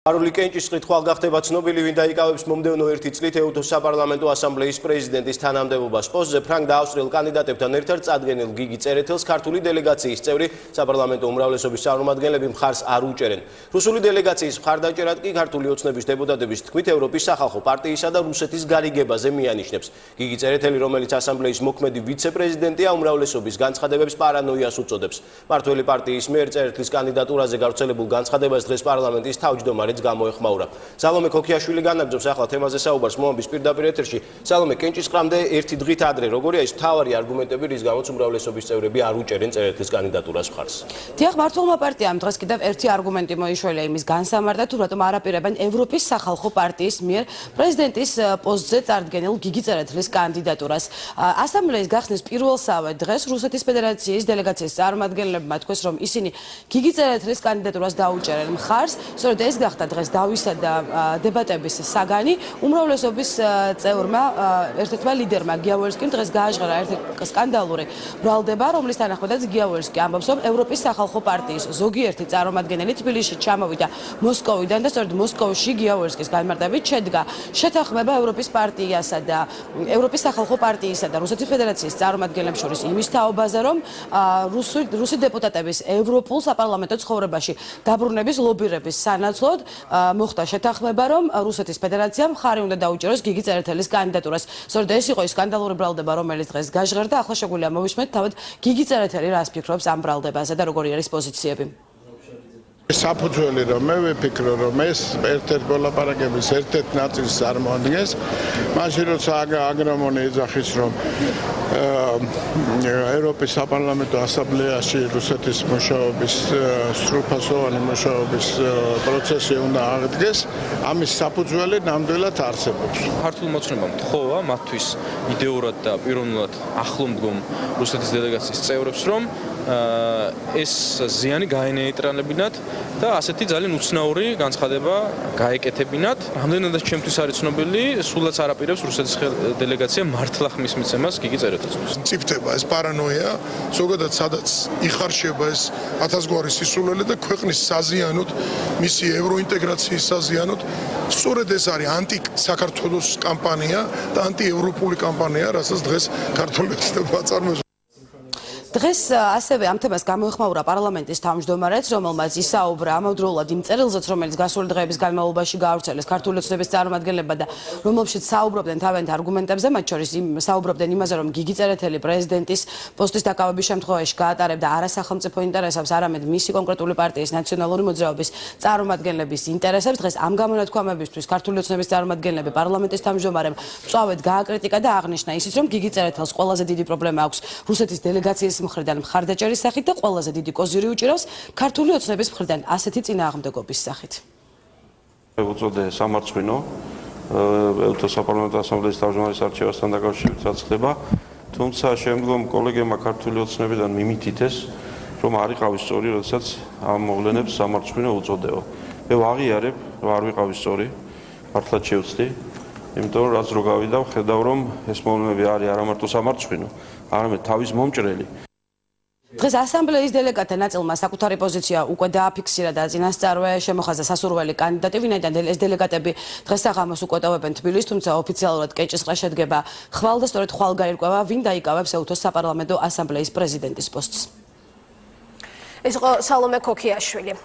არული კენჭისყრით ხვალ გახდება ცნობილი, ვინ დაიკავებს მომდევნო 1 წლით ეუთოს საპარლამენტო ასამბლეის პრეზიდენტის თანამდებობას. პოსტზე ფრანგ და ავსტრიელ კანდიდატებთან ერთად წარდგენილ გიგი წერეთელს ქართული დელეგაციის წევრი საპარლამენტო უმრავლესობის წარმომადგენლები მხარს არ უჭერენ. რუსული დელეგაციის მხარდაჭერად კი ქართული ოცნების დეპუტატების თქმით ევროპის სახალხო პარტიისა და რუსეთის გარიგებაზე მიანიშნებს. გიგი წერეთელი, რომელიც ასამბლეის მოქმედი ვიცე-პრეზიდენტია, უმრავლესობის განცხადებებს პარანოიას უწოდებს. მართველი პარტიის მიერ წერეთლის კანდიდატურაზე გავრცელებულ განცხადებას დღეს პარლამენტის თავმჯდომარე გამოეხმაურა. სალომე ქოქიაშვილი განაგრძობს ახლა თემაზე საუბარს მომბის პირდაპირ ეთერში. სალომე, კენჭისყრამდე ერთი დღით ადრე, როგორია ის მთავარი არგუმენტები, რის გამოც უმრავლესობის წევრები არ უჭერენ წერეთლის კანდიდატურას მხარს? დიახ, მართლმა პარტიამ დღეს კიდევ ერთი არგუმენტი მოიშველა იმის განსამართ, თუ რატომ არ აპირებენ ევროპის სახალხო პარტიის მიერ პრეზიდენტის პოსტზე წარდგენილ გიგი წერეთლის კანდიდატურას. ასამბლეის გახსნის პირველსავე დღეს რუსეთის ფედერაციის დელეგაციის წარმომადგენლებმა თქვეს, რომ ისინი გიგი წერეთლის კანდიდატურას დაუჭერენ მხარს. სწორედ ეს გახდა დღეს დავისა და დებატების საგანი. უმრავლესობის წევრმა ერთ-ერთმა ლიდერმა გიაუერსკიმ დღეს გააჟღერა ერთ-ერთი სკანდალური ბრალდება, რომლის თანახმადაც გიაუერსკი ამბობს, რომ ევროპის სახალხო პარტიის ზოგიერთი წარმომადგენელი თბილისში ჩამოვიდა მოსკოვიდან და სწორედ მოსკოვში გიაუერსკის განმარტებით შედგა შეთანხმება ევროპის პარტიასა და ევროპის სახალხო პარტიისა და რუსეთის ფედერაციის წარმომადგენლებს შორის იმის თაობაზე, რომ რუსი დეპუტატების ევროპულ საპარლამენტო ცხოვრებაში დაბრუნების ლობირების სანაცვლოდ მოხდა შეთანხმება, რომ რუსეთის ფედერაციამ მხარი უნდა დაუჭეროს გიგი წერეთელის კანდიდატურას. სწორედ ეს იყო ის სკანდალური ბრალდება, რომელიც დღეს გაჟღერდა. ახლა შეგვიძლია მოვისმენთ თავად გიგი წერეთელი რას ფიქრობს ამ ბრალდებაზე და როგორი არის პოზიციები. საფუძველი რომ მე ვიფიქრო, რომ ეს ერთ-ერთ მოლაპარაკების ერთ-ერთ ნაწილს წარმოადგენს, მაშინ როცა აგრამონი ეძახის, რომ ევროპის საპარლამენტო ასამბლეაში რუსეთის მუშაობის სრულფასოვანი მუშაობის პროცესი უნდა აღდგეს, ამის საფუძველი ნამდვილად არსებობს. ქართულ მოწმობამ თხოვა მათთვის იდეურად და პიროვნულად ახლო მდგომ რუსეთის დელეგაციის წევრებს, რომ ეს ზიანი გაენეიტრალებინათ და ასეთი ძალიან უცნაური განცხადება გაეკეთებინათ. რამდენადაც ჩემთვის არის ცნობილი, სულაც არ აპირებს რუსეთის დელეგაცია მართლა ხმის მიცემას გიგი წერეთელს. მწიფდება ეს პარანოია, ზოგადად სადაც იხარშება ეს ათასგვარი სისულელე და ქვეყნის საზიანოდ, მისი ევროინტეგრაციის საზიანოდ, სწორედ ეს არის ანტი-საქართველოს კამპანია და ანტიევროპული კამპანია, რასაც დღეს ქართული ოცნება აწარმოებს. დღეს ასევე ამ თემას გამოეხმაურა პარლამენტის თავმჯდომარეც, რომელმაც ისაუბრა ამავდროულად იმ წერილზეც, რომელიც გასული დღეების განმავლობაში გაავრცელეს ქართული ოცნების წარმომადგენლებმა და რომელშიც საუბრობდნენ თავიანთ არგუმენტებზე, მათ შორის საუბრობდნენ იმაზე, რომ გიგი წერეთელი პრეზიდენტის პოსტის დაკავების შემთხვევაში გაატარებდა არასახელმწიფო ინტერესებს, არამედ მისი კონკრეტული პარტიის ნაციონალური მოძრაობის წარმომადგენლების ინტერესებს. დღეს ამ გამონათქვამებისთვის ქართული ოცნების წარმომადგენლები პარლამენტის თავმჯდომარემ მწვავედ გააკრიტიკა და აღნიშნა ისიც, რომ გიგი წერეთელს ყველაზე დიდი პრობლემა აქვს რუსეთის დელეგაციის მხრიდან მხარდაჭერის სახით და ყველაზე დიდი კოზირი უჭირავს ქართული ოცნების მხრიდან ასეთი წინააღმდეგობის სახით. უწოდე სამარცხვინო ეუთოს საპარლამენტო ასამბლეის თავმჯდომარის არჩევასთან დაკავშირებით რაც ხდება, თუმცა შემდგომ კოლეგებმა ქართული ოცნებიდან მიმითითეს, რომ არ იყავის სწორი, როდესაც ამ მოვლენებს სამარცხვინო უწოდეო. მე ვაღიარებ, რომ არ ვიყავის სწორი, მართლაც შევცდი, იმიტომ რომ რაც რო გავიდა, ხედავ რომ ეს მოვლენები არის არა მარტო სამარცხვინო, არამედ თავის მომჭრელი. დღეს ასამბლეის დელეგატთა ნაწილმა საკუთარი პოზიცია უკვე დააფიქსირა და წინასწარვე შემოხაზა სასურველი კანდიდატი, ვინაიდან ეს დელეგატები დღეს საღამოს უკეტავებენ თბილისს, თუმცა ოფიციალურად კენჭისყრა შედგება ხვალ და სწორედ ხვალ გაირკვევა, ვინ დაიკავებს ეუთოს საპარლამენტო ასამბლეის პრეზიდენტის პოსტს. ეს იყო სალომე ქოქიაშვილი.